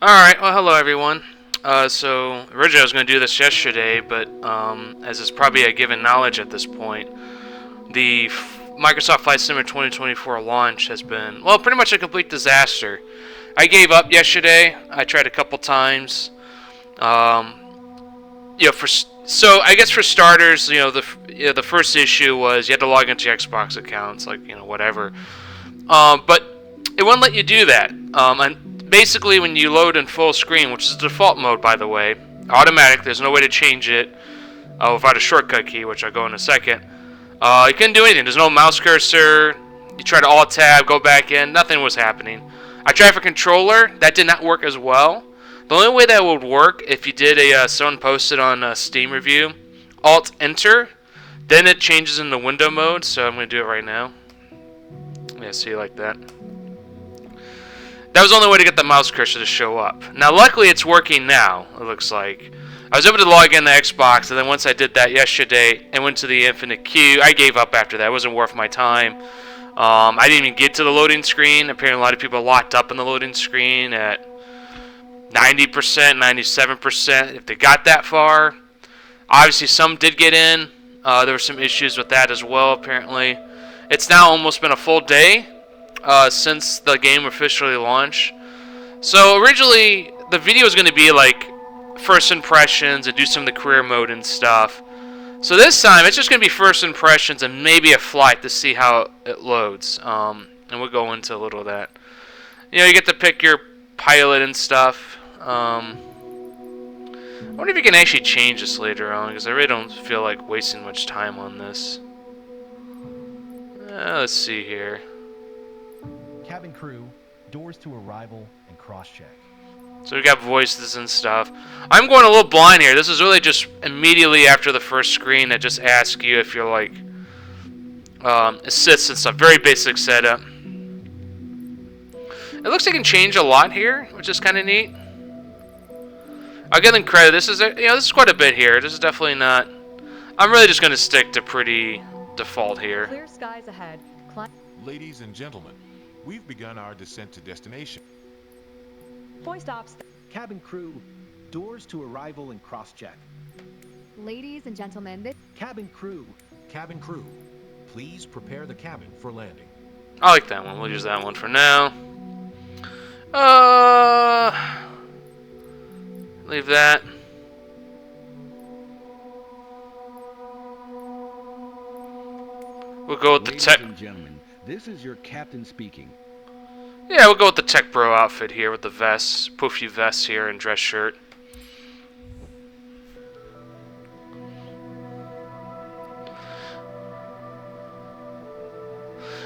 Alright, well, hello everyone. So, originally I was going to do this yesterday, but as is probably a given knowledge at this point, the Microsoft Flight Simulator 2024 launch has been, well, pretty much a complete disaster. I gave up yesterday. I tried a couple times. So I guess for starters, the first issue was you had to log into your Xbox accounts, like, whatever. But it wouldn't let you do that. And basically, when you load in full screen, which is the default mode, by the way, automatic, there's no way to change it without a shortcut key, which I'll go in a second. You couldn't do anything. There's no mouse cursor. You try to alt-tab, go back in, nothing was happening. I tried for controller. That did not work as well. The only way that would work if you did someone posted on a Steam review, Alt-Enter, then it changes into window mode, so I'm going to do it right now. Yeah, see like that. That was the only way to get the mouse cursor to show up. Now, luckily, it's working now, it looks like. I was able to log in the Xbox, and then once I did that yesterday and went to the infinite queue, I gave up after that. It wasn't worth my time. I didn't even get to the loading screen. Apparently, a lot of people locked up in the loading screen at 90%, 97%, if they got that far. Obviously, some did get in. There were some issues with that as well, apparently. It's now almost been a full day since the game officially launched. So originally, the video was going to be like first impressions and do some of the career mode and stuff. So this time, it's just going to be first impressions and maybe a flight to see how it loads. And we'll go into a little of that. You get to pick your pilot and stuff. I wonder if you can actually change this later on, because I really don't feel like wasting much time on this. Let's see here. Cabin crew, doors to arrival, and cross-check. So we got voices and stuff. I'm going a little blind here. This is really just immediately after the first screen that just asks you if you're like assists and stuff. Very basic setup. It looks like you can change a lot here, which is kind of neat. I'll give them credit. This is this is quite a bit here. This is definitely not. I'm really just going to stick to pretty default here. Clear skies ahead. Ladies and gentlemen, we've begun our descent to destination. Four stops. Cabin crew, doors to arrival and cross-check. Ladies and gentlemen, this Cabin crew, Please prepare the cabin for landing. I like that one. We'll use that one for now. Leave that. We'll go with the tech. Ladies and gentlemen, this is your captain speaking. Yeah, we'll go with the tech bro outfit here with the vests, poofy vests here and dress shirt.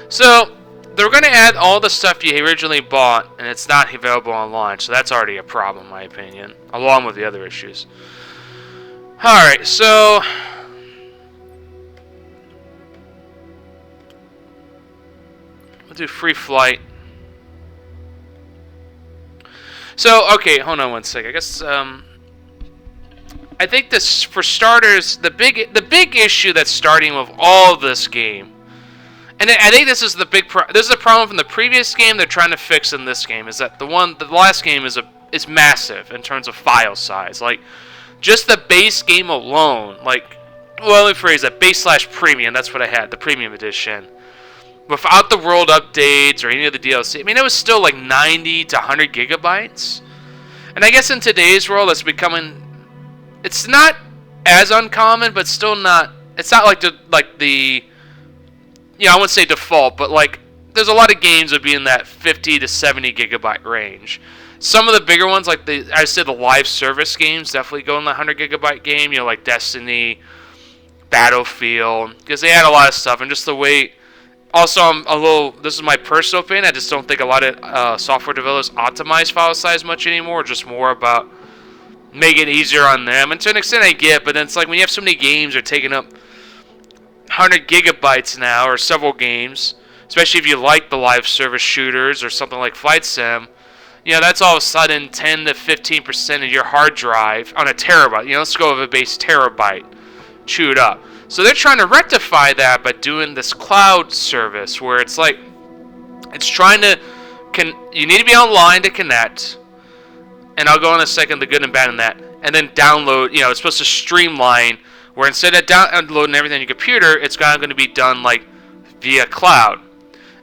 So, they're going to add all the stuff you originally bought, and it's not available online, so that's already a problem, in my opinion, along with the other issues. Alright, so we'll do free flight. So, okay, hold on one sec. I guess I think this, for starters, the big issue that's starting with all of this game, and I think this is the this is a problem from the previous game they're trying to fix in this game, is that the last game is massive in terms of file size. Like, just the base game alone, like, well, let me phrase that, base/premium, that's what I had, the premium edition. Without the world updates or any of the DLC, I mean, it was still like 90 to 100 gigabytes. And I guess in today's world, it's becoming, it's not as uncommon, but still not, it's not like the I wouldn't say default, but like, there's a lot of games that be in that 50 to 70 gigabyte range. Some of the bigger ones, like I said, the live service games definitely go in the 100 gigabyte game, like Destiny, Battlefield, because they add a lot of stuff, and just the way. Also, I'm a little, this is my personal opinion, I just don't think a lot of software developers optimize file size much anymore, just more about making it easier on them. And to an extent I get, but then it's like when you have so many games that are taking up 100 gigabytes now, or several games, especially if you like the live service shooters or something like Flight Sim, that's all of a sudden 10 to 15% of your hard drive on a terabyte. Let's go with a base terabyte chewed up. So they're trying to rectify that by doing this cloud service where it's like, it's trying to, you need to be online to connect. and I'll go in a second the good and bad in that, and then download. You know, it's supposed to streamline where instead of downloading everything on your computer, it's going to be done like via cloud.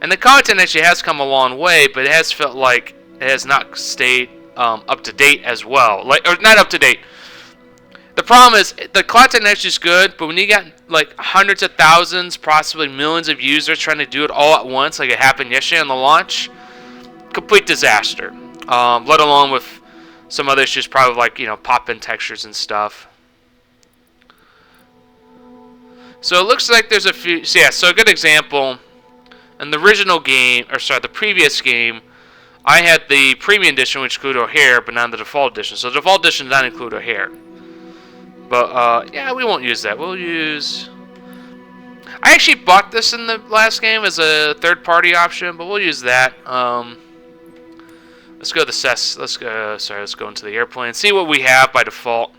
And the content actually has come a long way, but it has felt like it has not stayed up to date as well. Like, or not up to date. The problem is the content actually is good, but when you got like hundreds of thousands, possibly millions of users trying to do it all at once, like it happened yesterday on the launch, complete disaster. Let alone with some other issues, probably like, you know, pop-in textures and stuff. So it looks like there's a few. So yeah, so a good example. In the original game, or sorry, the previous game, I had the premium edition, which included O'Hare, but not the default edition. So the default edition does not include O'Hare. But yeah, we won't use that. We'll use. I actually bought this in the last game as a third-party option, but we'll use that. Let's go to the CES. Let's go. Sorry, let's go into the airplane. See what we have by default.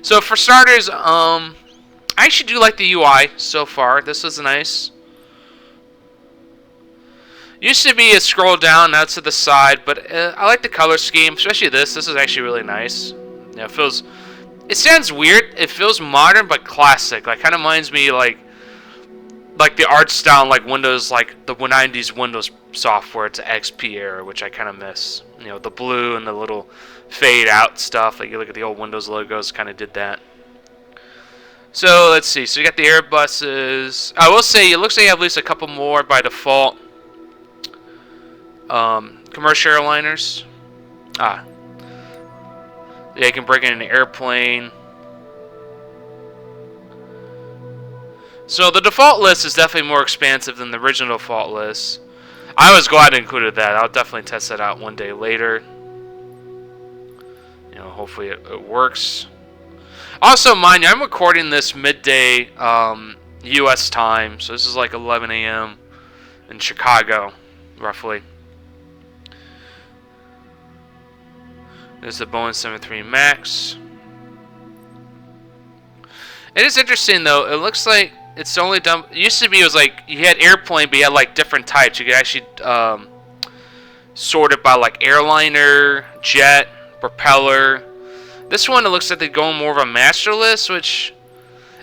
So for starters, I actually do like the UI so far. This is nice. Used to be a scroll down, now to the side, but I like the color scheme, especially this. This is actually really nice. You know, it sounds weird. It feels modern but classic. Like, kind of reminds me like the art style, like Windows, like the 90s Windows software to XP era, which I kind of miss. You know, the blue and the little fade out stuff. Like you look at the old Windows logos, kind of did that. So let's see. So you got the Airbuses. I will say it looks like you have at least a couple more by default. Commercial airliners. Yeah, you can bring in an airplane. So the default list is definitely more expansive than the original default list. I was glad I included that. I'll definitely test that out one day later. You know, hopefully it works. Also, mind you, I'm recording this midday U.S. time, so this is like 11 a.m. in Chicago, roughly. There's the Boeing 737 MAX. It is interesting though. It looks like it's only done. It used to be it was like you had airplane, but you had like different types. You could actually sort it by like airliner, jet, propeller. This one it looks like they're going more of a master list, which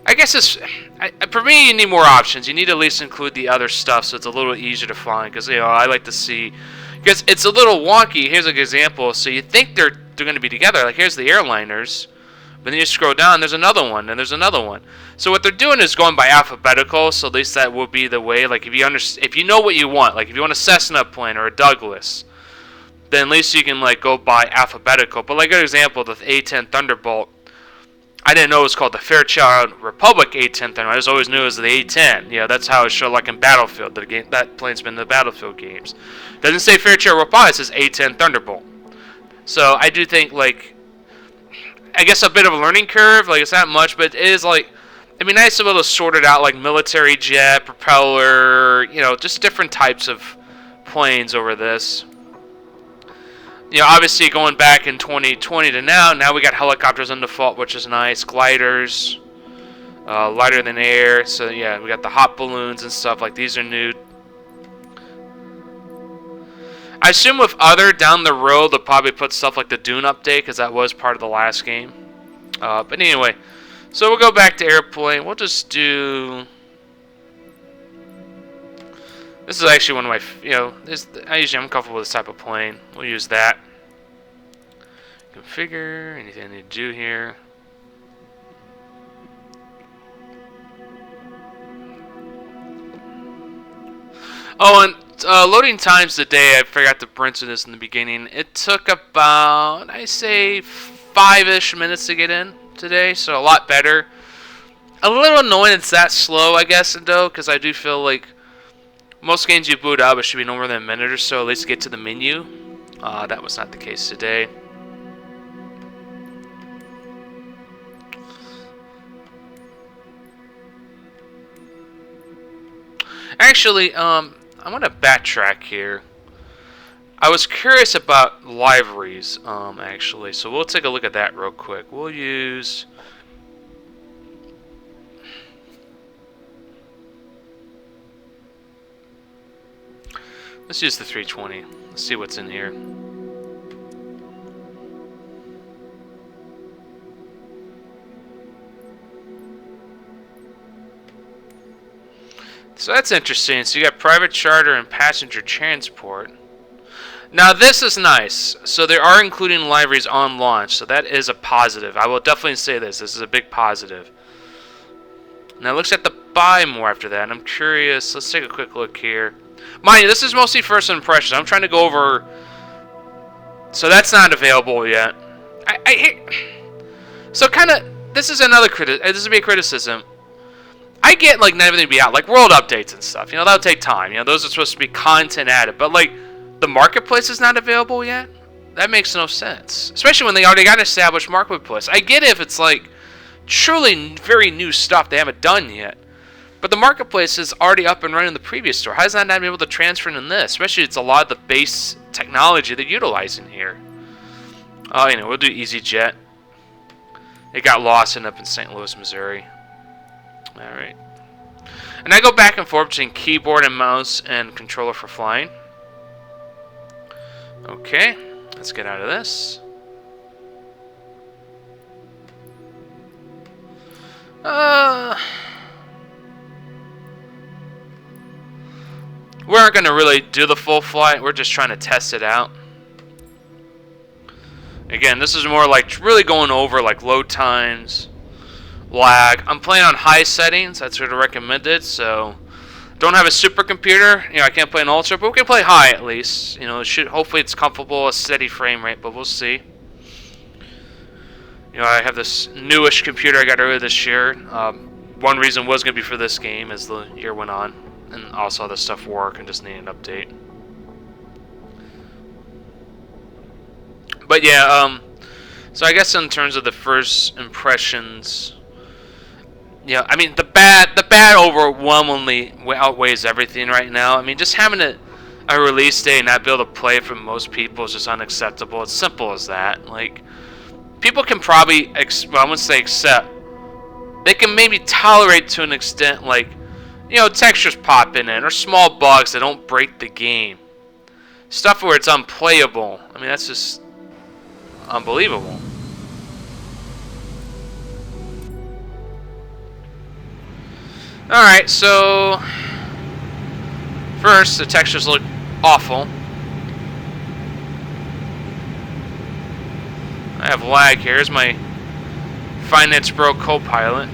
I guess is for me. You need more options. You need to at least include the other stuff, so it's a little easier to find. Because you know I like to see. Because it's a little wonky. Here's an example. So you think they're going to be together. Like here's the airliners, but then you scroll down. There's another one, and there's another one. So what they're doing is going by alphabetical. So at least that will be the way. Like if you know what you want, like if you want a Cessna plane or a Douglas, then at least you can like go by alphabetical. But like an example, the A-10 Thunderbolt. I didn't know it was called the Fairchild Republic A-10 Thunderbolt. I just always knew it was the A-10. Yeah, that's how it showed like in Battlefield. The game, that plane's been in the Battlefield games. Doesn't say Fairchild Republic, it says A-10 Thunderbolt. So I do think like, I guess a bit of a learning curve. Like it's not much, but it is like, it'd be nice to be able to sort it out like military jet, propeller, you know, just different types of planes over this. You know, obviously going back in 2020 to now we got helicopters on default, which is nice. Gliders, lighter than air. So yeah, we got the hot balloons and stuff. Like these are new. I assume with other down the road, they'll probably put stuff like the Dune update, because that was part of the last game. But anyway, so we'll go back to airplane. We'll just do. This is actually one of my, I'm comfortable with this type of plane. We'll use that. Configure, anything I need to do here. Oh, and loading times today, I forgot to mention this in the beginning. It took about, I say, 5-ish minutes to get in today, so a lot better. A little annoying it's that slow, I guess, though, because I do feel like most games you boot up, it should be no more than a minute or so, at least to get to the menu. That was not the case today. Actually, I'm going to backtrack here. I was curious about liveries, actually, so we'll take a look at that real quick. We'll use... Let's use the 320. Let's see what's in here. So that's interesting. So you got private charter and passenger transport. Now this is nice. So they are including libraries on launch. So that is a positive. I will definitely say this. This is a big positive. Now it looks like to buy more after that. And I'm curious. Let's take a quick look here. Mind you, this is mostly first impressions. I'm trying to go over. So that's not available yet. So kind of. This is another this would be a criticism. I get like not everything to be out, like world updates and stuff. You know, that'll take time. You know, those are supposed to be content added, but like the marketplace is not available yet. That makes no sense, especially when they already got an established marketplace. I get it if it's like truly very new stuff they haven't done yet, but the marketplace is already up and running in the previous store. How is that not able to transfer in this? Especially it's a lot of the base technology they're utilizing here. Oh, you know, we'll do EasyJet. It got lost and up in St. Louis, Missouri. Alright. And I go back and forth between keyboard and mouse and controller for flying. Okay, let's get out of this. We aren't going to really do the full flight. We're just trying to test it out. Again, this is more like really going over like load times, lag. I'm playing on high settings. That's what I recommended. So, don't have a supercomputer. You know, I can't play an ultra, but we can play high at least. You know, it should hopefully it's comfortable, a steady frame rate, but we'll see. You know, I have this newish computer I got earlier this year. One reason was going to be for this game as the year went on, and also the stuff work and just need an update. But yeah, so I guess in terms of the first impressions. Yeah, I mean the bad overwhelmingly outweighs everything right now. I mean, just having a release day and not be able to play it for most people is just unacceptable. It's simple as that. Like, people can probably, well, I wouldn't say accept. They can maybe tolerate to an extent, like, you know, textures popping in or small bugs that don't break the game. Stuff where it's unplayable. I mean, that's just unbelievable. Alright, so first, the textures look awful. I have lag here. Here's my Finance Pro Copilot.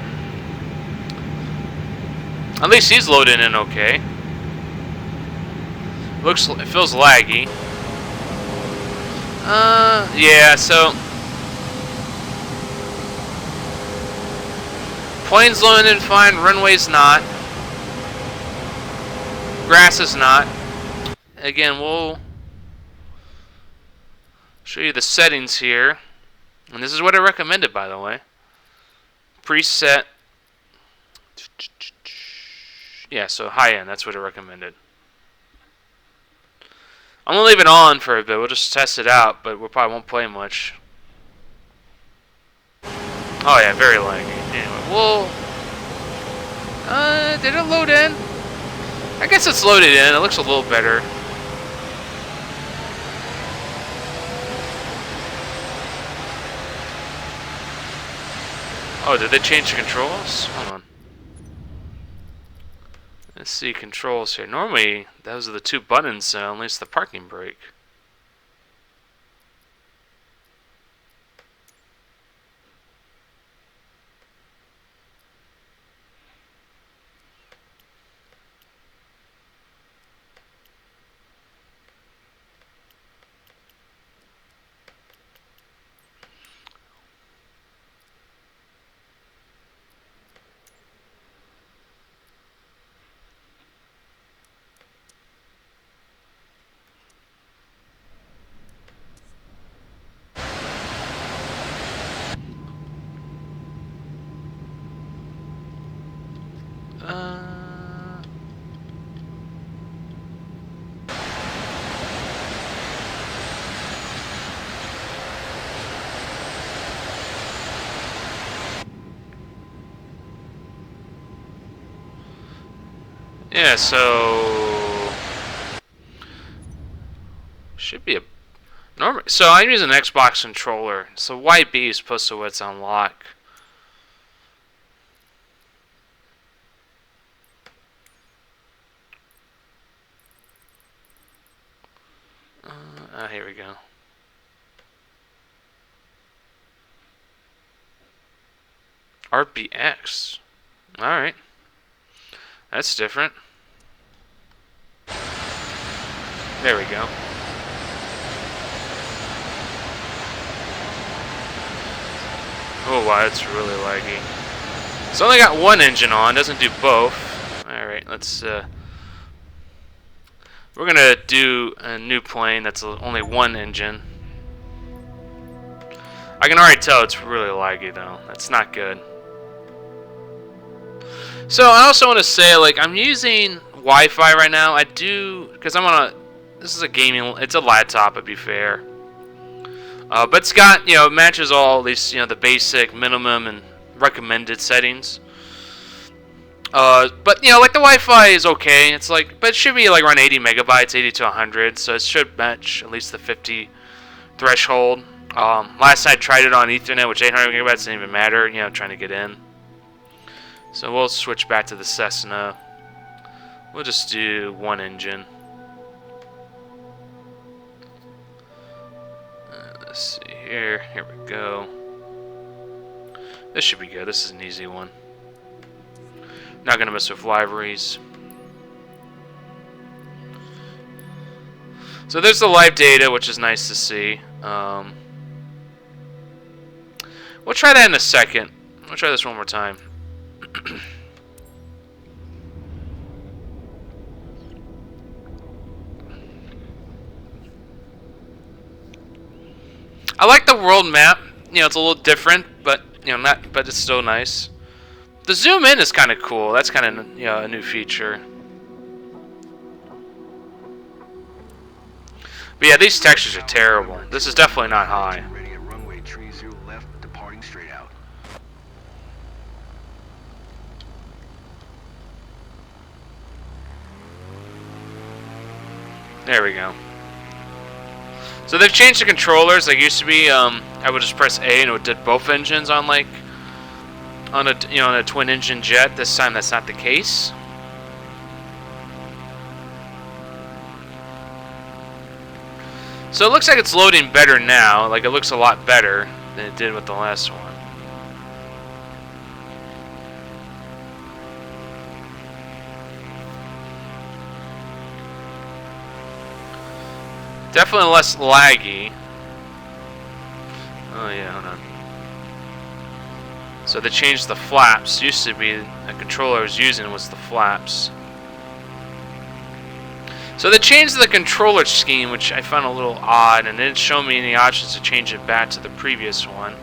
At least he's loading in okay. It feels laggy. Yeah, so plane's loading in fine, runway's not. Grass is not. Again, we'll show you the settings here. And this is what I recommended, by the way. Preset. Yeah, so high end, that's what I recommended. I'm going to leave it on for a bit. We'll just test it out, but we probably won't play much. Oh yeah, very laggy. Anyway, we'll... did it load in? I guess it's loaded in. It looks a little better. Oh, did they change the controls? Hold on. Let's see controls here. Normally, those are the two buttons, at least the parking brake. Yeah, so Should be a normal. So I'm using an Xbox controller. So YB is supposed to what's unlock. Here we go. RBX. Alright. That's different. There we go. Oh wow, it's really laggy. It's only got one engine on, doesn't do both. Alright, let's we're gonna do a new plane that's only one engine. I can already tell it's really laggy though. That's not good. So I also want to say, like, I'm using Wi-Fi right now. I do, because I'm on a, this is a gaming, it's a laptop to be fair. But it's got, you know, it matches all these, you know, the basic, minimum, and recommended settings. But, you know, like the Wi-Fi is okay. It's like, but it should be like around 80 megabytes, 80 to 100. So it should match at least the 50 threshold. Last night I tried it on Ethernet, which 800 megabytes didn't even matter, you know, trying to get in. So we'll switch back to the Cessna. We'll just do one engine. Let's see here. Here we go. This should be good. This is an easy one. Not gonna mess with libraries. So there's the live data, which is nice to see. We'll try that in a second. We'll try this one more time. I like the world map. You know, it's a little different, but you know, but it's still nice. The zoom in is kind of cool. That's kind of, you know, a new feature. But yeah, these textures are terrible. This is definitely not high. Ready at runway 30 left, departing straight out. There we go. So they've changed the controllers. Like used to be, I would just press A and it did both engines on like on a, you know, on a twin engine jet. This time that's not the case. So it looks like it's loading better now. Like it looks a lot better than it did with the last one. Definitely less laggy. Oh yeah, hold on. So they changed the flaps. Used to be the controller I was using was the flaps. So they changed the controller scheme, which I found a little odd, and it didn't show me any options to change it back to the previous one.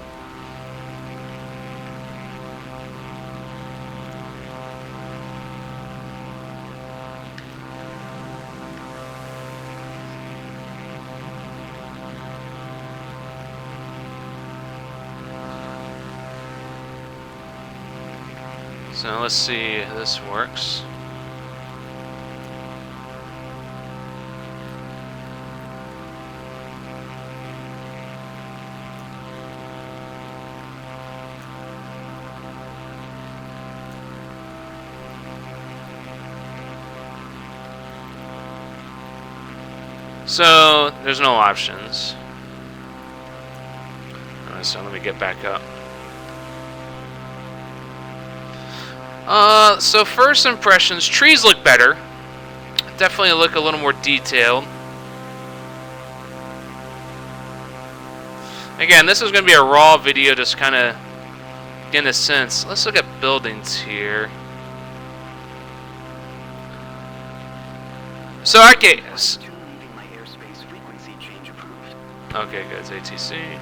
So let's see if this works. So there's no options. Alright, so let me get back up. So first impressions, trees look better. Definitely look a little more detailed. Again, this is going to be a raw video, just kind of getting a sense. Let's look at buildings here. So okay. Okay, good. It's ATC.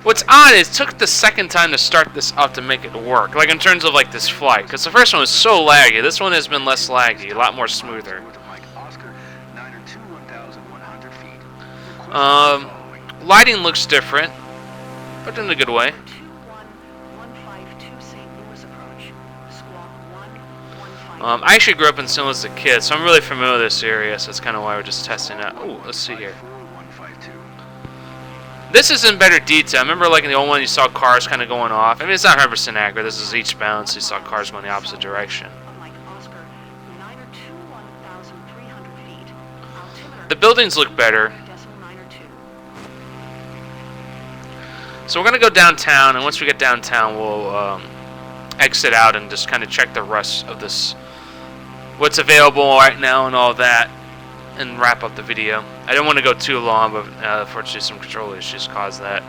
What's odd is it took the second time to start this up to make it work, like in terms of like this flight, because the first one was so laggy. This one has been less laggy, a lot more smoother. Lighting looks different, but in a good way. I actually grew up in St. Louis as a kid, so I'm really familiar with this area, so that's kind of why we're just testing it out. Oh, let's see here. 152. This is in better detail. I remember like in the old one you saw cars kind of going off. I mean, it's not 100% accurate. This is eastbound, so you saw cars going the opposite direction. The buildings look better. So we're going to go downtown, and once we get downtown, we'll exit out and just kind of check the rest of this, what's available right now and all that, and wrap up the video. I don't want to go too long, but unfortunately some control issues caused that.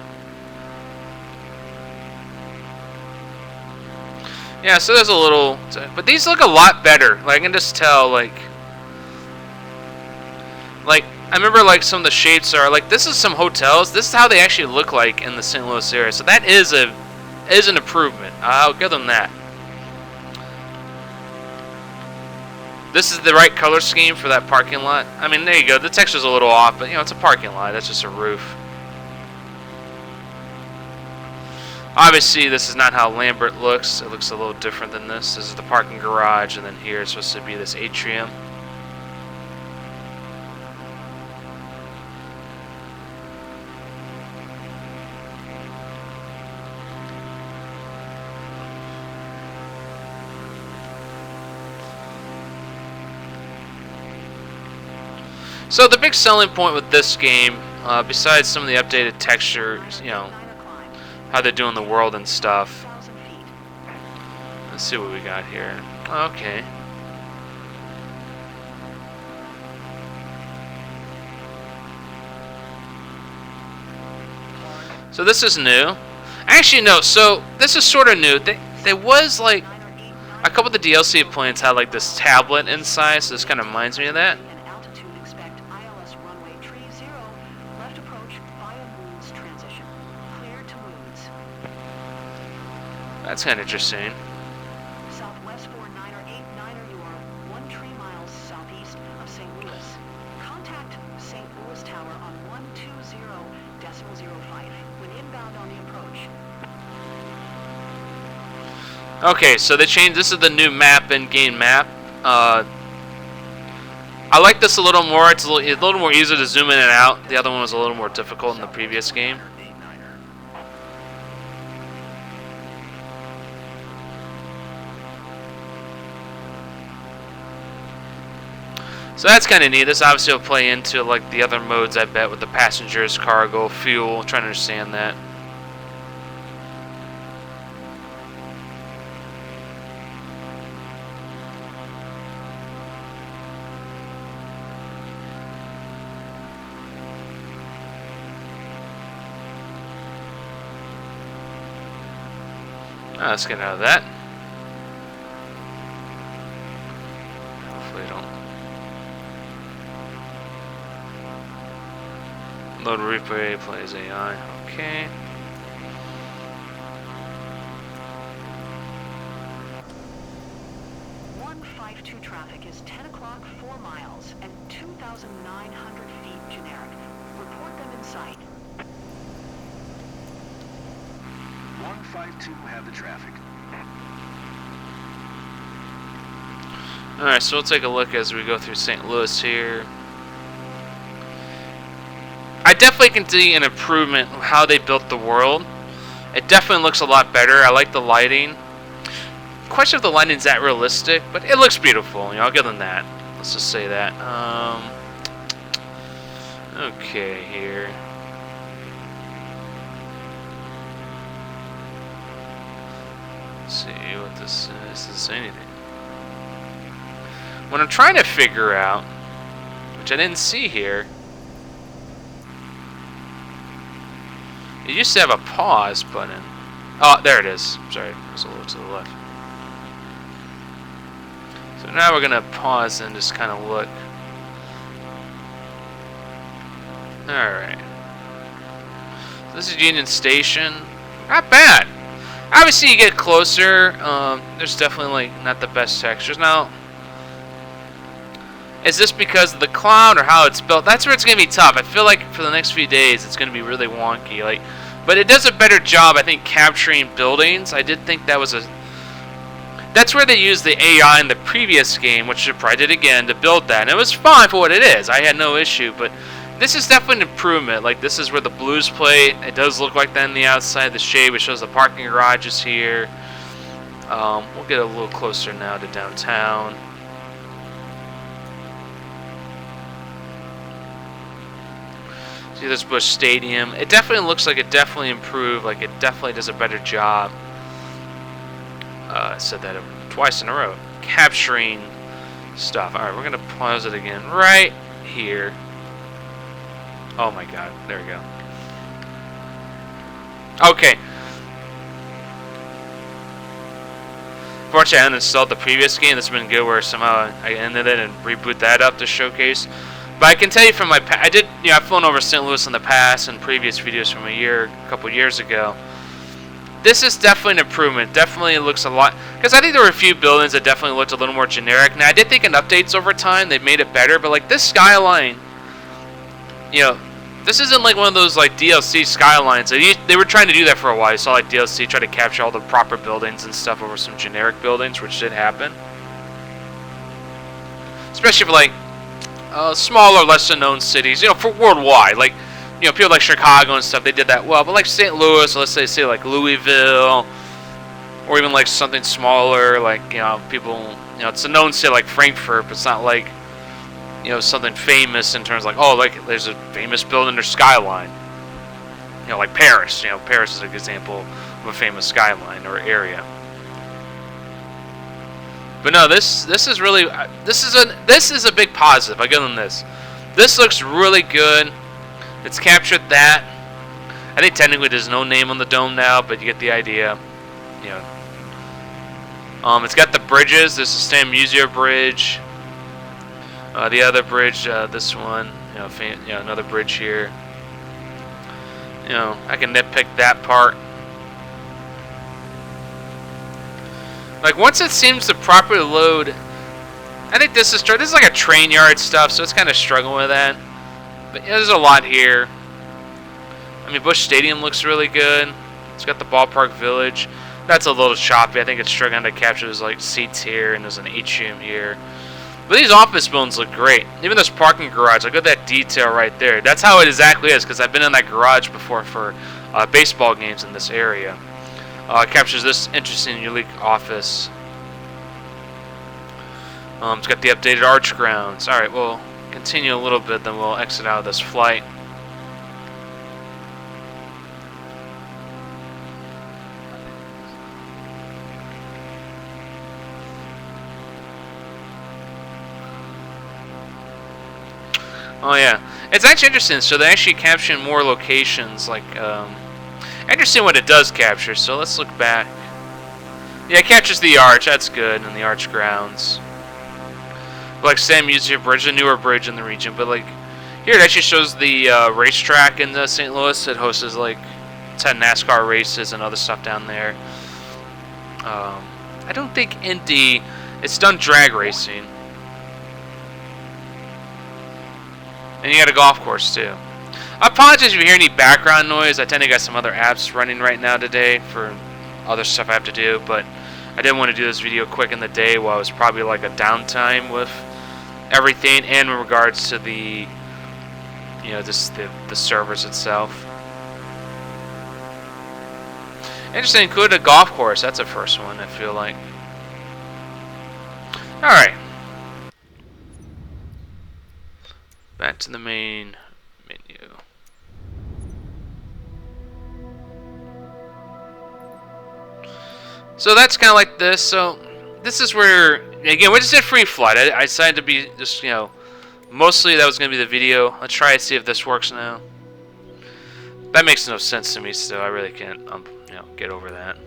Yeah, so there's a little, but these look a lot better. Like, I can just tell, like I remember like some of the shapes are like, this is some hotels. This is how they actually look like in the St. Louis area. So that is an improvement. I'll give them that. This is the right color scheme for that parking lot. I mean, there you go. The texture's a little off, but you know, it's a parking lot. That's just a roof. Obviously, this is not how Lambert looks. It looks a little different than this. This is the parking garage, and then here it's supposed to be this atrium. So the big selling point with this game, besides some of the updated textures, you know, how they're doing the world and stuff. Let's see what we got here. Okay. So this is new. Actually, no. So this is sort of new. There was like a couple of the DLC planes had like this tablet inside, so this kind of reminds me of that. That's kind of interesting. Southwest 4989er, you are 1 tree miles southeast of St. Louis. Contact St. Louis Tower on 120.05 when inbound on the approach. Okay, so they changed. This is the new map in-game map. I like this a little more. It's a little more easy to zoom in and out. The other one was a little more difficult in the previous game. So that's kind of neat. This obviously will play into like the other modes, I bet, with the passengers, cargo, fuel. Trying to understand that. Let's get out of that. Hopefully, don't. Load replay plays AI. Okay. Traffic is 10 o'clock, 4 miles, and 2,900 feet generic. Report them in sight. 152 have the traffic. Alright, so we'll take a look as we go through St. Louis here. I definitely can see an improvement of how they built the world. It definitely looks a lot better. I like the lighting. Question if the lighting's that realistic, but it looks beautiful. You know, I'll give them that. Let's just say that. Okay, here. Let's see what this is. Does it say anything? What I'm trying to figure out, which I didn't see here, it used to have a pause button. Oh, there it is. Sorry, it was a little to the left. So now we're going to pause and just kind of look. Alright. So this is Union Station. Not bad. Obviously, you get closer. There's definitely like not the best textures. Now, is this because of the cloud or how it's built? That's where it's going to be tough. I feel like for the next few days, it's going to be really wonky. Like, but it does a better job, I think, capturing buildings. I did think that was That's where they used the AI in the previous game, which I probably did again, to build that. And it was fine for what it is. I had no issue, but this is definitely an improvement. Like, this is where the Blues play. It does look like that on the outside. The shade, which shows the parking garage is here. We'll get a little closer now to downtown. See this Busch Stadium. It definitely looks like it definitely improved. Like, it definitely does a better job. I said that twice in a row. Capturing stuff. Alright, we're going to pause it again right here. Oh my god, there we go. Okay. Fortunately, I uninstalled the previous game. That's been good where somehow I ended it and reboot that up to showcase. But I can tell you from my I've flown over St. Louis in the past and previous videos from a couple years ago. This is definitely an improvement. Definitely looks a lot, because I think there were a few buildings that definitely looked a little more generic. Now I did think in updates over time they've made it better, but like this skyline, you know, this isn't like one of those like DLC skylines. They were trying to do that for a while. You saw like DLC try to capture all the proper buildings and stuff over some generic buildings, which did happen. Especially for like smaller, lesser known cities, you know, for worldwide. Like, you know, people like Chicago and stuff, they did that well. But like St. Louis, let's say like Louisville, or even like something smaller, like, you know, people, you know, it's a known city like Frankfurt, but it's not like, you know, something famous in terms of like, oh, like there's a famous building or skyline. You know, like Paris. You know, Paris is an example of a famous skyline or area. But no, this is really this is a big positive. I give them this. This looks really good. It's captured that. I think technically there's no name on the dome now, but you get the idea. You know. It's got the bridges. There's the Stan Musier Bridge. The other bridge, this one. You know, another bridge here. You know, I can nitpick that part. Like, once it seems to properly load, I think this is like a train yard stuff, so it's kind of struggling with that. But yeah, there's a lot here. I mean, Busch Stadium looks really good. It's got the ballpark village. That's a little choppy. I think it's struggling to capture those like seats here, and there's an atrium here. But these office buildings look great. Even this parking garage, look at that detail right there. That's how it exactly is, because I've been in that garage before for baseball games in this area. It captures this interesting, unique office. It's got the updated arch grounds. Alright, we'll continue a little bit, then we'll exit out of this flight. Oh yeah, it's actually interesting. So they're actually capturing more locations. Like, interesting what it does capture. So let's look back. Yeah, it captures the arch. That's good, and the arch grounds. Like Stan Musier Bridge, a newer bridge in the region. But like here, it actually shows the racetrack in St. Louis. It hosts like 10 NASCAR races and other stuff down there. I don't think Indy. It's done drag racing. And you got a golf course too. I apologize if you hear any background noise. I tend to got some other apps running right now today for other stuff I have to do, but I didn't want to do this video quick in the day while it was probably like a downtime with everything, and in regards to the, you know, the servers itself. Interesting, include a golf course. That's the first one, I feel like. Alright. Back to the main menu. So that's kind of like this. So this is where, again, we just did free flight. I decided to be just, you know, mostly that was going to be the video. Let's try to see if this works now. That makes no sense to me still. I really can't, you know, get over that.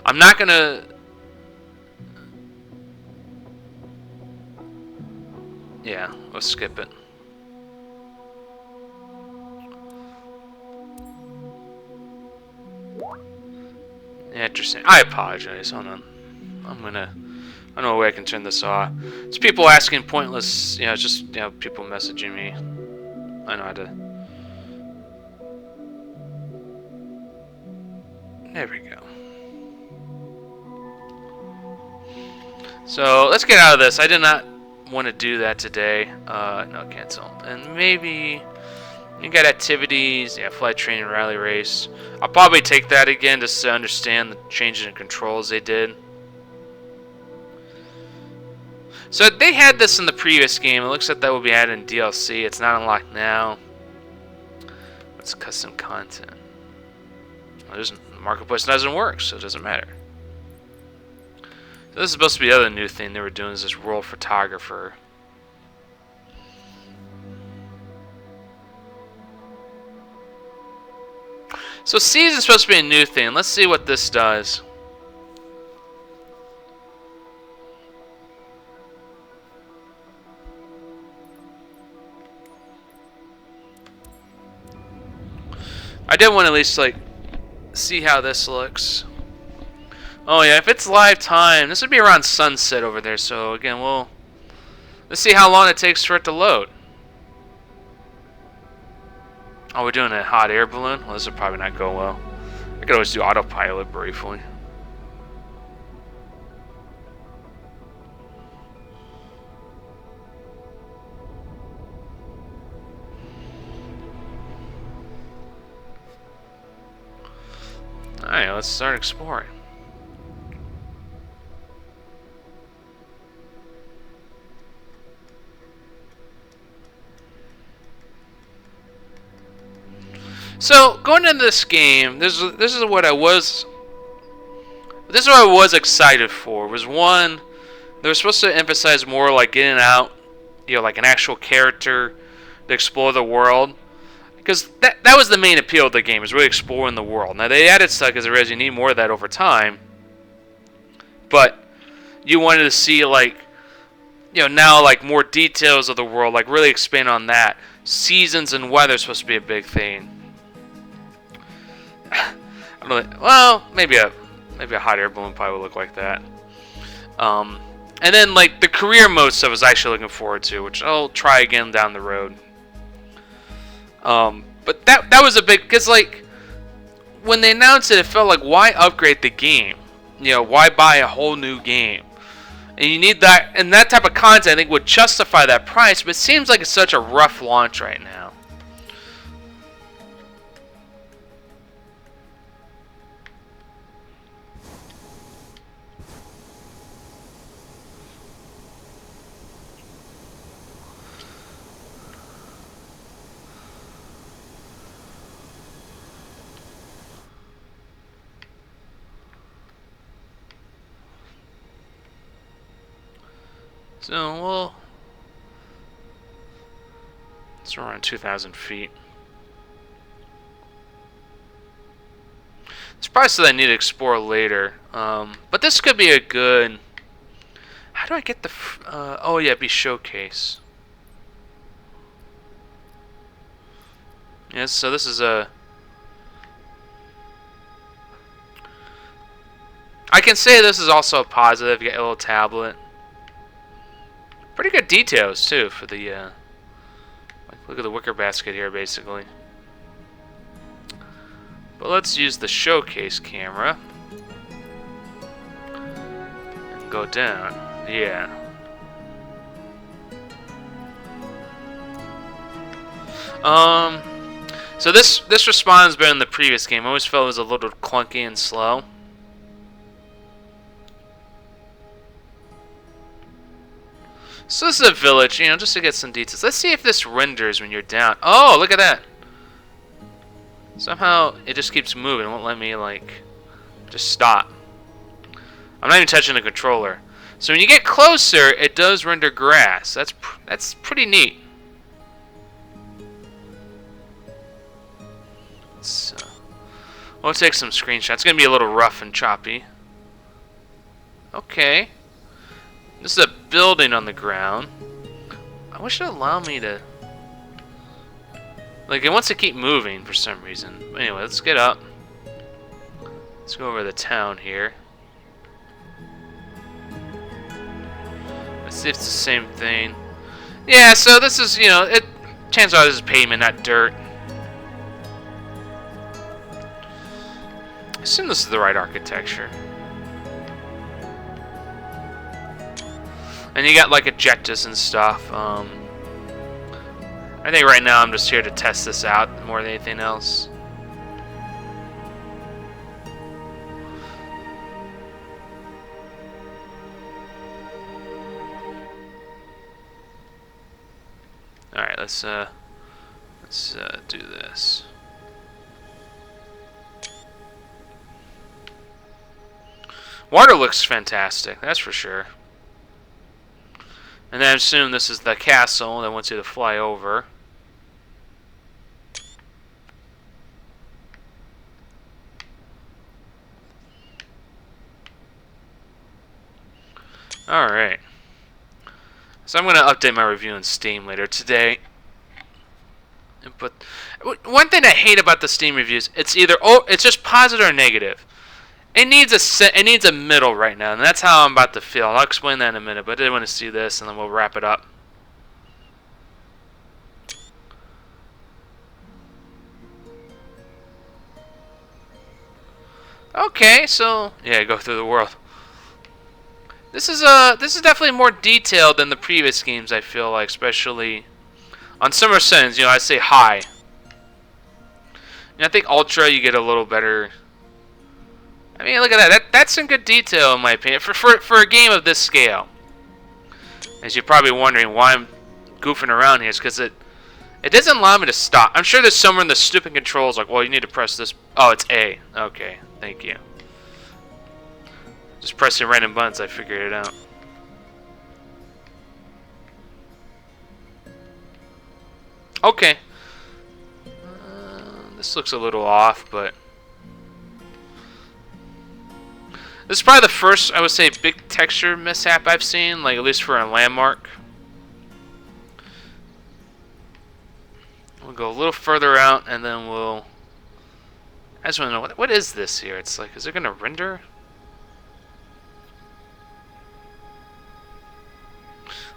I'm not going to... Yeah, let's skip it. Yeah, interesting. I apologize. Hold on. I don't know a way I can turn this off. It's people asking pointless, you know, just, you know, people messaging me. I know how to. There we go. So let's get out of this. I did not want to do that today. No, cancel. And maybe you got activities. Yeah, flight training, rally race. I'll probably take that again just to understand the changes in controls they did. So they had this in the previous game. It looks like that will be added in DLC. It's not unlocked now. What's custom content? Well, the marketplace doesn't work, so it doesn't matter. So this is supposed to be the other new thing they were doing, is this world photographer. So season's supposed to be a new thing. Let's see what this does. I did want to at least like see how this looks. Oh yeah, if it's live time, this would be around sunset over there. So again, let's see how long it takes for it to load. Oh, we're doing a hot air balloon? Well, this would probably not go well. I could always do autopilot briefly. Alright, let's start exploring. So going into this game, this is what I was excited for. Was one, they were supposed to emphasize more like getting out, you know, like an actual character to explore the world, because that was the main appeal of the game, is really exploring the world. Now they added stuff because you need more of that over time, but you wanted to see like, you know, now like more details of the world, like really expand on that. Seasons and weather is supposed to be a big thing. I don't know, well, maybe a hot air balloon probably would look like that. And then like the career mode stuff I was actually looking forward to, which I'll try again down the road. But that was a big, because like when they announced it, it felt like, why upgrade the game? You know, why buy a whole new game? And you need that, and that type of content I think would justify that price. But it seems like it's such a rough launch right now. So, well, it's around 2,000 feet. It's probably something I need to explore later. But this could be a good... How do I get the... oh yeah, it'd be showcase. Yes, so this is a... I can say this is also a positive. You get a little tablet. Pretty good details too for the like, look at the wicker basket here basically. But let's use the showcase camera and go down. Yeah. So this responds better than the previous game. I always felt it was a little clunky and slow. So this is a village, you know, just to get some details. Let's see if this renders when you're down. Oh, look at that. Somehow it just keeps moving. It won't let me, like, just stop. I'm not even touching the controller. So when you get closer, it does render grass. That's pretty neat. So, we'll take some screenshots. It's going to be a little rough and choppy. Okay. This is a building on the ground. I wish it would allow me to... Like, it wants to keep moving for some reason. Anyway, let's get up. Let's go over to the town here. Let's see if it's the same thing. Yeah, so this is, you know, chances are this is pavement, not dirt. I assume this is the right architecture. And you got like ejectors and stuff. I think right now I'm just here to test this out more than anything else. All right, let's do this. Water looks fantastic, that's for sure. And then I assume this is the castle that wants you to fly over. Alright. So I'm going to update my review on Steam later today. But one thing I hate about the Steam reviews, it's either it's just positive or negative. It needs a middle right now, and that's how I'm about to feel. I'll explain that in a minute, but I did want to see this, and then we'll wrap it up. Okay, so yeah, go through the world. This is definitely more detailed than the previous games. I feel like, especially on similar settings. You know, I say high. And I think Ultra, you get a little better. I mean, look at that. That's some good detail, in my opinion, for a game of this scale. As you're probably wondering why I'm goofing around here, is because it doesn't allow me to stop. I'm sure there's somewhere in the stupid controls like, well, you need to press this. Oh, it's A. Okay, thank you. Just pressing random buttons, I figured it out. Okay. This looks a little off, but this is probably the first, I would say, big texture mishap I've seen, like at least for a landmark. We'll go a little further out, and then we'll. I just want to know what is this here? It's like, is it gonna render?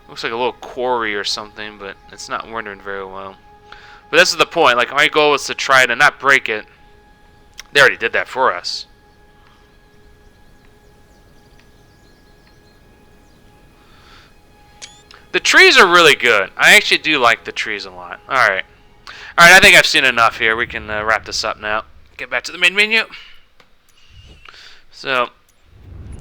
Looks like a little quarry or something, but it's not rendering very well. But this is the point. Like, my goal was to try to not break it. They already did that for us. The trees are really good. I actually do like the trees a lot. Alright. Alright, I think I've seen enough here. We can wrap this up now. Get back to the main menu. So,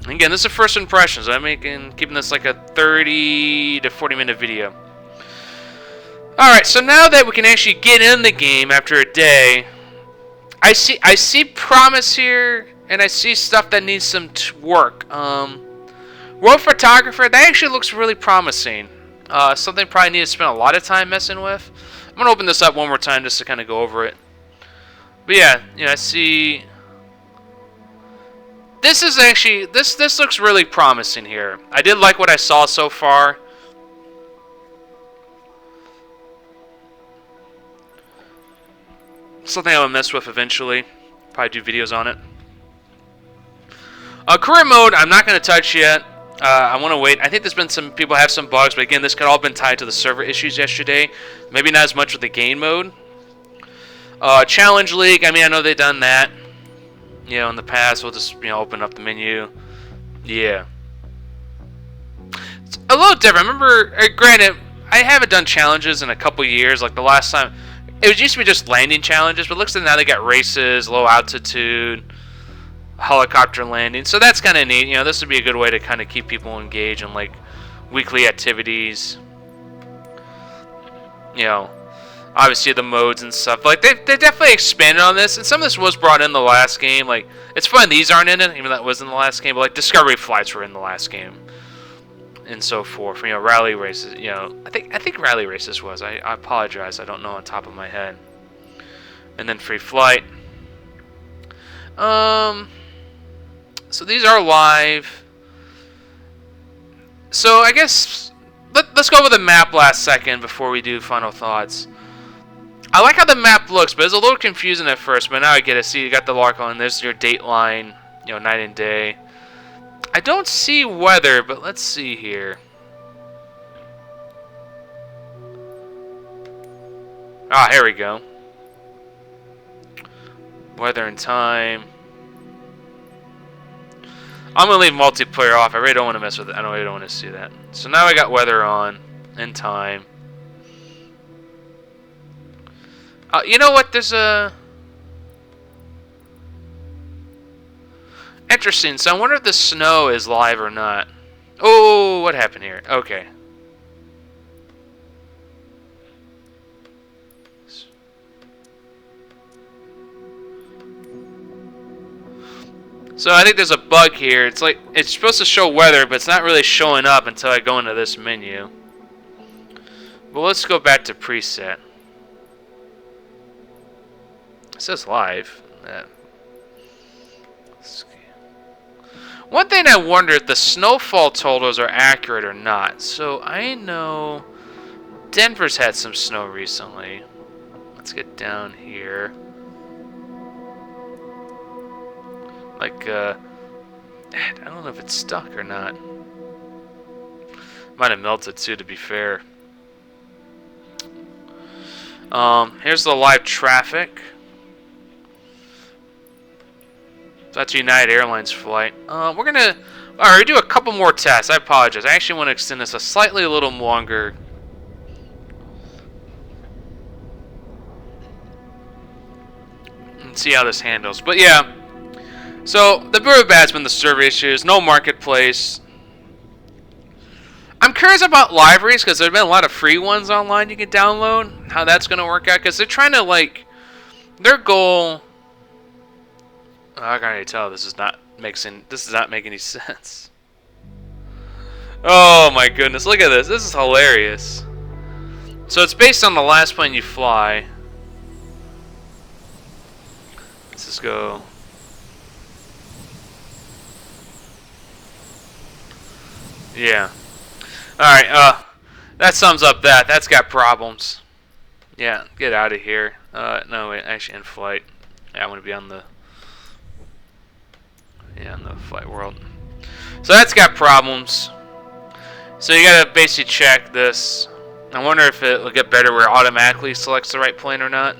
again, this is first impressions. I'm keeping this like a 30 to 40 minute video. Alright, so now that we can actually get in the game after a day, I see promise here, and I see stuff that needs some work. World Photographer, that actually looks really promising. Something probably need to spend a lot of time messing with. I'm going to open this up one more time just to kind of go over it. But yeah, you know, I see. This is actually, this looks really promising here. I did like what I saw so far. Something I'll mess with eventually. Probably do videos on it. Career mode, I'm not going to touch yet. I want to wait. I think there's been some people have some bugs, but again, this could all been tied to the server issues yesterday. Maybe not as much with the game mode. Challenge League, I mean, I know they've done that. You know, in the past, we'll just, you know, open up the menu. Yeah. It's a little different. Remember, granted, I haven't done challenges in a couple years. Like the last time, it used to be just landing challenges, but it looks like now they got races, low altitude, helicopter landing. So that's kind of neat. You know, this would be a good way to kind of keep people engaged in like weekly activities. You know, obviously the modes and stuff. Like they definitely expanded on this, and some of this was brought in the last game. Like it's fun these aren't in it, even though that was in the last game. But like Discovery flights were in the last game, and so forth. You know, rally races. You know, I think rally races was. I apologize. I don't know on top of my head. And then free flight. So these are live. So I guess let's go over the map last second before we do final thoughts. I like how the map looks, but it's a little confusing at first. But now I get it. See, you got the Lark on. There's your date line. You know, night and day. I don't see weather, but let's see here. Ah, here we go. Weather and time. I'm gonna leave multiplayer off. I really don't want to mess with it. I really don't want to see that. So now I got weather on and time. You know what? There's a interesting. So I wonder if the snow is live or not. Oh, what happened here? Okay. So I think there's a bug here. It's like it's supposed to show weather, but it's not really showing up until I go into this menu. But let's go back to preset. It says live. One thing I wonder if the snowfall totals are accurate or not. So I know Denver's had some snow recently. Let's get down here. Like, I don't know if it's stuck or not. Might have melted too, to be fair. Here's the live traffic. That's a United Airlines flight. We're gonna, alright, do a couple more tests. I apologize. I actually want to extend this a little longer. And see how this handles. But yeah. So, the Bureau of Bad's been the server issues, no marketplace. I'm curious about libraries, because there have been a lot of free ones online you can download. How that's going to work out, because they're trying to, like, their goal... Oh, I can already tell this does not make any sense. Oh my goodness, look at this. This is hilarious. So it's based on the last plane you fly. Let's just go... Yeah. Alright, that sums up that. That's got problems. Yeah, get out of here. No, wait, actually in flight. Yeah, I want to be on the... Yeah, on the flight world. So that's got problems. So you gotta basically check this. I wonder if it will get better where it automatically selects the right plane or not.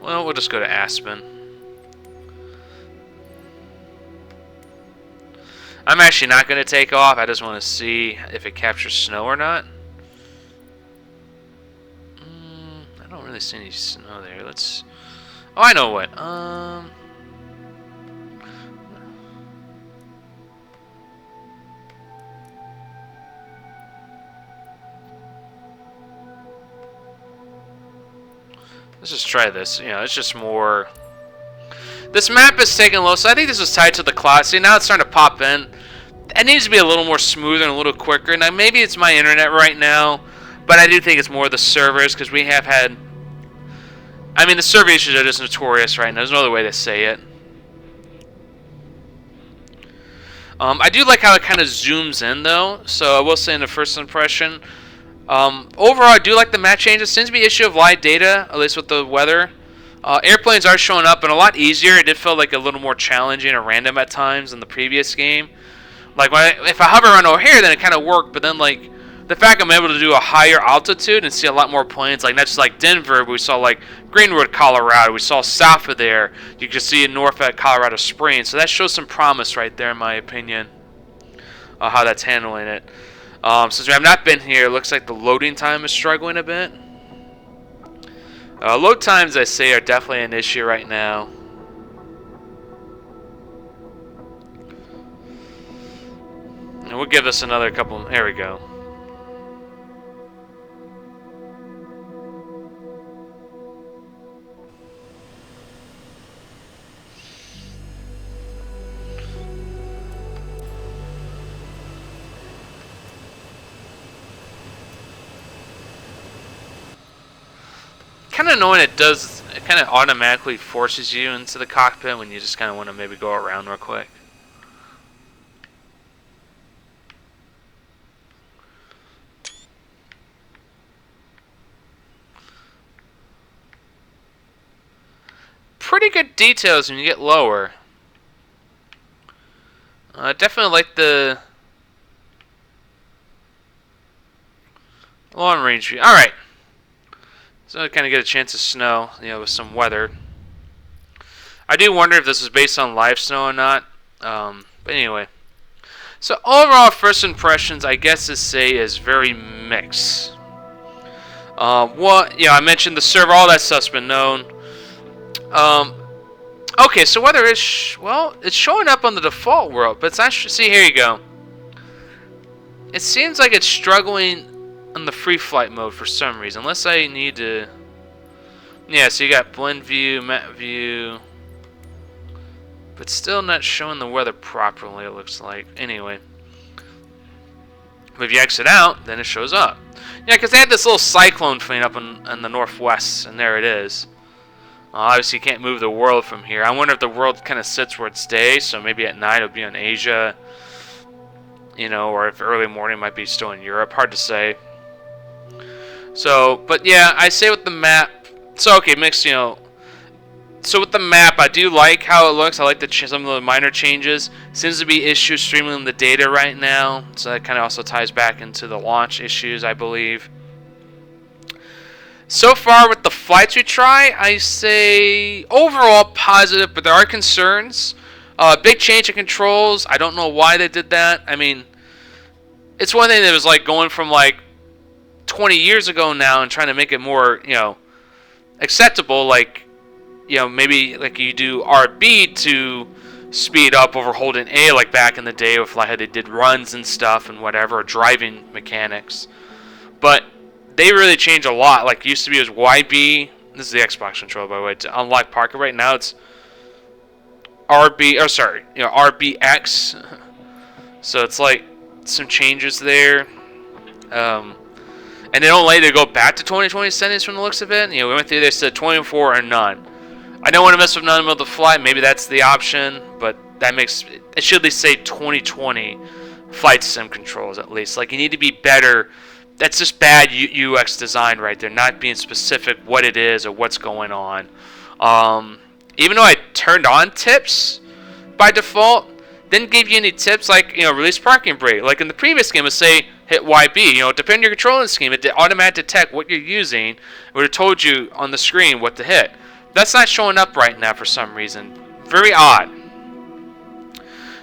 Well, we'll just go to Aspen. I'm actually not going to take off. I just want to see if it captures snow or not. I don't really see any snow there. Let's... Oh, I know what. Let's just try this. You know, it's just more... This map is taking low, so I think this was tied to the clock. See, now it's starting to pop in. It needs to be a little more smoother and a little quicker. Now, maybe it's my internet right now, but I do think it's more the servers, because we have had... I mean, the server issues are just notorious right now. There's no other way to say it. I do like how it kind of zooms in, though. So I will say in the first impression, overall, I do like the map changes. It seems to be an issue of live data, at least with the weather. Airplanes are showing up and a lot easier. It did feel like a little more challenging or random at times than the previous game. Like if I hover around O'Hare, then it kind of worked. But then like the fact I'm able to do a higher altitude and see a lot more planes, like not just like Denver, but we saw like Greenwood, Colorado. We saw south of there. You can see in north at Colorado Springs. So that shows some promise right there, in my opinion. How that's handling it. Since we have not been here, it looks like the loading time is struggling a bit. Load times, I say, are definitely an issue right now. And we'll give this another couple... There we go. Kind of annoying it does, it kind of automatically forces you into the cockpit when you just kind of want to maybe go around real quick. Pretty good details when you get lower. Definitely like the long range view. Alright. So I kind of get a chance of snow, you know, with some weather. I do wonder if this is based on live snow or not. But anyway. So overall, first impressions, I guess to say, is very mixed. I mentioned the server, all that stuff's been known. Okay, so whether it's, it's showing up on the default world, but it's actually, see, here you go. It seems like it's struggling on the free flight mode for some reason, unless I need to, yeah, so you got blend view, map view, but still not showing the weather properly, it looks like. Anyway, but if you exit out, then it shows up. Yeah, because they had this little cyclone thing up in the northwest, and there it is. Obviously, you can't move the world from here. I wonder if the world kind of sits where it stays, so maybe at night it'll be on Asia, you know, or if early morning might be still in Europe. Hard to say. So, but yeah, I say with the map, so okay, mixed, you know. So with the map, I do like how it looks. I like some of the minor changes. Seems to be issues streaming the data right now, so that kind of also ties back into the launch issues, I believe. So far with the flights we try, I say overall positive, but there are concerns. Big change in controls. I don't know why they did that. I mean, it's one thing that was like going from like 20 years ago now and trying to make it more, you know, acceptable. Like, you know, maybe like you do RB to speed up over holding A, like back in the day with like how they did runs and stuff and whatever, driving mechanics. But they really change a lot. Like, used to be it was YB. This is the Xbox controller, by the way. To unlock Parker right now, it's RB. Oh, sorry, you know, RBX. So it's like some changes there. And they don't let you go back to 2020 settings from the looks of it. You know, we went through this, said 24 or none. I don't want to mess with none of the flight. Maybe that's the option, but that makes it should at least say 2020 flight sim controls at least. Like, you need to be better. That's just bad UX design right there, not being specific what it is or what's going on. Even though I turned on tips by default, didn't give you any tips like, you know, release parking brake. Like in the previous game, it would say hit YB. You know, depending on your controlling scheme, it automatically detect what you're using. It would have told you on the screen what to hit. That's not showing up right now for some reason. Very odd.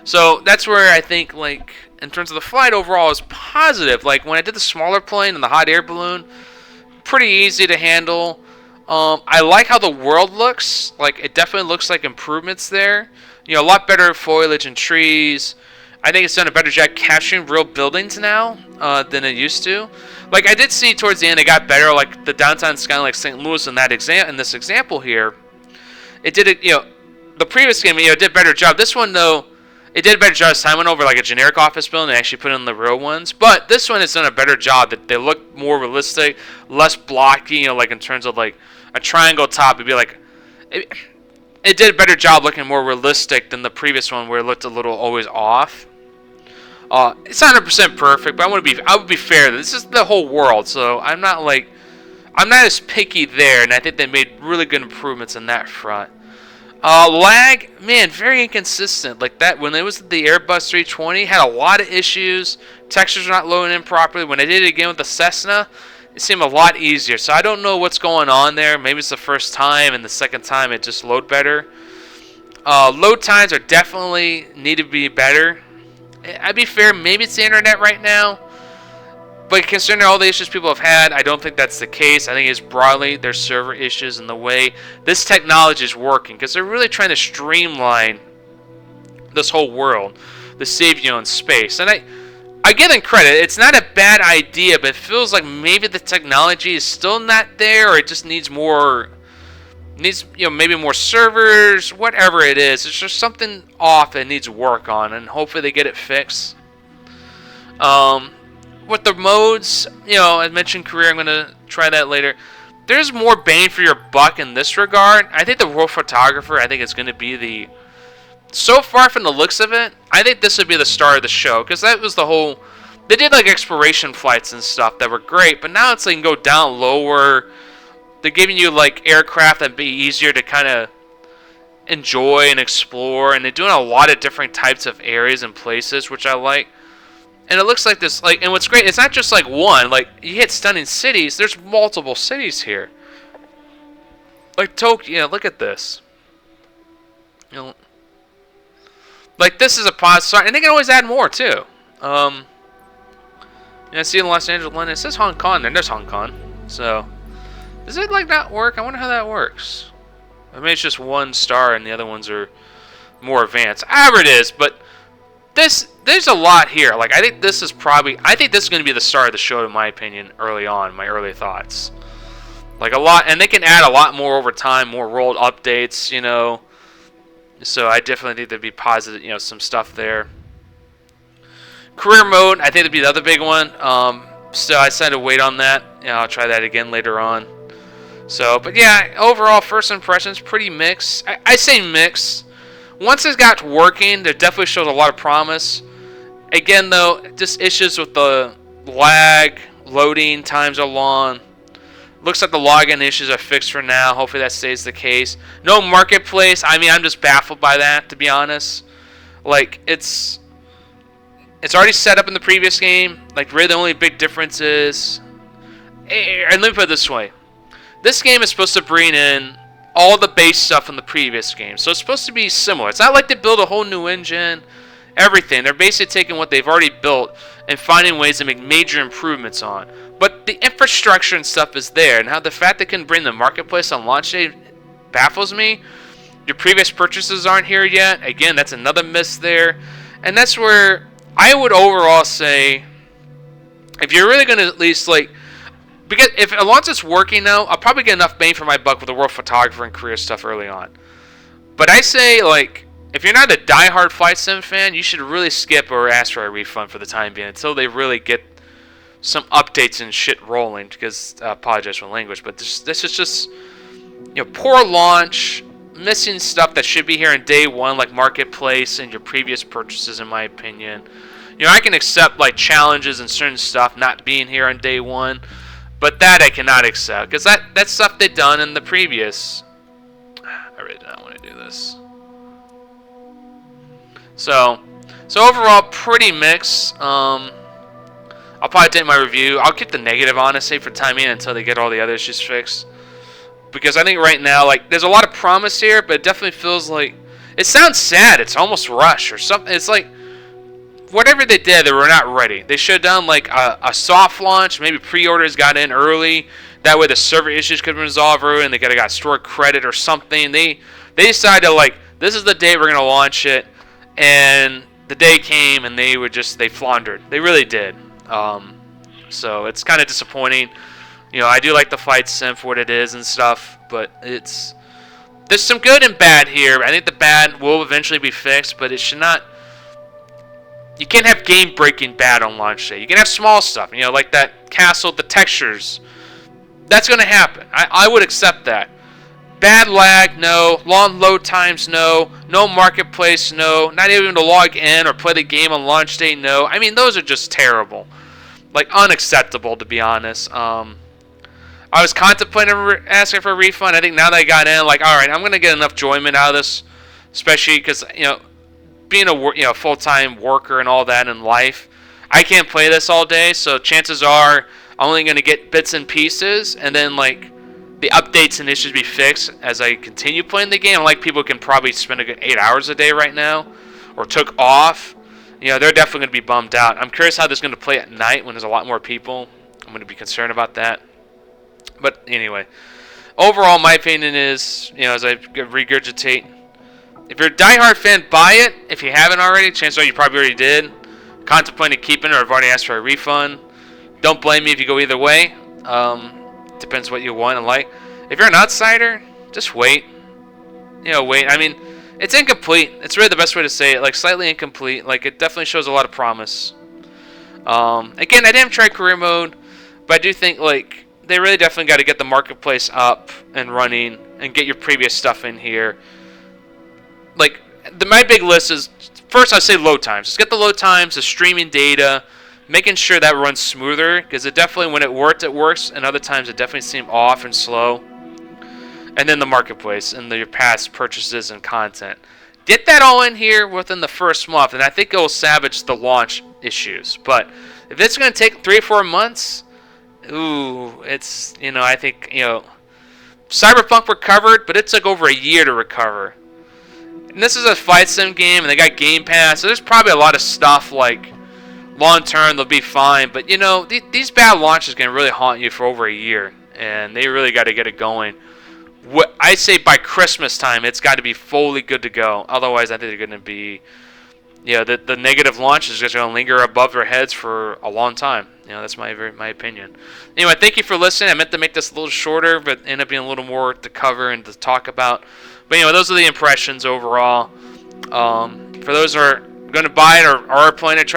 So that's where I think, like, in terms of the flight overall is positive. Like when I did the smaller plane and the hot air balloon, pretty easy to handle. I like how the world looks. Like, it definitely looks like improvements there. You know, a lot better foliage and trees. I think it's done a better job capturing real buildings now than it used to. Like, I did see towards the end it got better. Like the downtown skyline, like St. Louis, in this example here, it did it. You know, the previous game, you know, did a better job. This one though, it did a better job. Time went over like a generic office building. They actually put in the real ones. But this one has done a better job. That they look more realistic, less blocky. You know, like in terms of like a triangle top. It'd be like, it did a better job looking more realistic than the previous one, where it looked a little always off. It's not 100% perfect, but I would be fair. This is the whole world, so I'm not as picky there, and I think they made really good improvements in that front. Lag, man, very inconsistent. Like that, when it was the Airbus 320, had a lot of issues. Textures were not loading in properly. When I did it again with the Cessna, it seemed a lot easier. So I don't know what's going on there. Maybe it's the first time, and the second time it just load better. Load times are definitely need to be better. I'd be fair, maybe it's the internet right now. But considering all the issues people have had, I don't think that's the case. I think it's broadly their server issues and the way this technology is working. Because they're really trying to streamline this whole world. The save you in space. And I give them credit. It's not a bad idea, but it feels like maybe the technology is still not there. Or it just needs more... you know, maybe more servers, whatever it is. It's just something off that needs work on, and hopefully they get it fixed. With the modes, you know, I mentioned career. I'm going to try that later. There's more bang for your buck in this regard. I think the world photographer, I think it's going to be the... So far from the looks of it, I think this would be the star of the show, because that was the whole... They did like exploration flights and stuff that were great, but now it's like you can go down lower. They're giving you like aircraft that'd be easier to kind of enjoy and explore, and they're doing a lot of different types of areas and places, which I like. And it looks like this, like, and what's great, it's not just like one. Like, you hit stunning cities. There's multiple cities here, like Tokyo, look at this. You know, like this is a positive, and they can always add more too. Yeah, see in Los Angeles, London. It says Hong Kong, and there's Hong Kong. So, does it like not work? I wonder how that works. I mean, it's just 1 star, and the other ones are more advanced. However it is, but there's a lot here. Like I think this is going to be the star of the show, in my opinion, early on. My early thoughts. Like a lot, and they can add a lot more over time, more world updates, you know. So I definitely think there'd be positive, you know, some stuff there. Career mode, I think that'd be the other big one. So I decided to wait on that. Yeah, I'll try that again later on. So, but yeah, overall first impressions pretty mixed. I say mixed. Once it got working, there definitely showed a lot of promise. Again, though, just issues with the lag, loading times are long. Looks like the login issues are fixed for now. Hopefully that stays the case. No marketplace. I mean, I'm just baffled by that, to be honest. Like, it's already set up in the previous game. Like, really the only big difference is... And let me put it this way. This game is supposed to bring in all the base stuff from the previous game. So it's supposed to be similar. It's not like they build a whole new engine, everything. They're basically taking what they've already built and finding ways to make major improvements on. But the infrastructure and stuff is there. And how the fact they can bring the marketplace on launch day baffles me. Your previous purchases aren't here yet. Again, that's another miss there. And that's where I would overall say, if you're really going to at least like... Because if once it's working now, I'll probably get enough bang for my buck with the World Photographer and career stuff early on. But I say, like, if you're not a diehard Flight Sim fan, you should really skip or ask for a refund for the time being until they really get some updates and shit rolling. Because I apologize for the language, but this is just, you know, poor launch, missing stuff that should be here in day one, like marketplace and your previous purchases, in my opinion. You know, I can accept like challenges and certain stuff not being here on day one. But that I cannot accept, because that's stuff they've done in the previous... I really do not want to do this. So overall, pretty mixed. I'll probably take my review. I'll keep the negative on, say, for time being until they get all the other issues fixed. Because I think right now, like, there's a lot of promise here, but it definitely feels like... It sounds sad. It's almost rushed or something. It's like... Whatever they did, they were not ready. They should have done like a soft launch. Maybe pre-orders got in early. That way the server issues could have been resolved early and they could have got stored credit or something. They decided like, this is the day we're going to launch it. And the day came and they floundered. They really did. So it's kind of disappointing. You know, I do like the Flight Sim for what it is and stuff. But there's some good and bad here. I think the bad will eventually be fixed. But it should not... You can't have game-breaking bad on launch day. You can have small stuff, you know, like that castle, the textures. That's going to happen. I would accept that. Bad lag, no. Long load times, no. No marketplace, no. Not even to log in or play the game on launch day, no. I mean, those are just terrible. Like, unacceptable, to be honest. I was contemplating asking for a refund. I think now that I got in, like, all right, I'm going to get enough enjoyment out of this, especially because, you know, being a full-time worker and all that in life, I can't play this all day, so chances are I'm only going to get bits and pieces, and then like the updates and issues be fixed as I continue playing the game. Like people can probably spend a good 8 hours a day right now, or took off. You know, they're definitely going to be bummed out. I'm curious how this is going to play at night when there's a lot more people. I'm going to be concerned about that. But anyway, overall, my opinion is, you know, as I regurgitate, if you're a diehard fan, buy it. If you haven't already, chances are you probably already did. Contemplating keeping it or have already asked for a refund. Don't blame me if you go either way. Depends what you want and like. If you're an outsider, just wait. You know, wait. I mean, it's incomplete. It's really the best way to say it. Like, slightly incomplete. Like, it definitely shows a lot of promise. Again, I didn't try career mode, but I do think, like, they really definitely got to get the marketplace up and running and get your previous stuff in here. Like, my big list is, first I say load times. Just get the load times, the streaming data, making sure that runs smoother, because it definitely, when it worked, it works, and other times it definitely seemed off and slow. And then the marketplace and your past purchases and content. Get that all in here within the first month, and I think it will salvage the launch issues. But if it's going to take 3 or 4 months, ooh, it's, you know, I think, you know, Cyberpunk recovered, but it took over a year to recover. And this is a fight sim game, and they got Game Pass, so there's probably a lot of stuff like long term they'll be fine. But you know, these bad launches can really haunt you for over a year, and they really got to get it going. I say by Christmas time, it's got to be fully good to go. Otherwise, I think they're going to be, you know, the negative launch is just going to linger above their heads for a long time. You know, that's my opinion. Anyway, thank you for listening. I meant to make this a little shorter, but ended up being a little more to cover and to talk about. But anyway, those are the impressions overall. For those who are going to buy it or are planning to try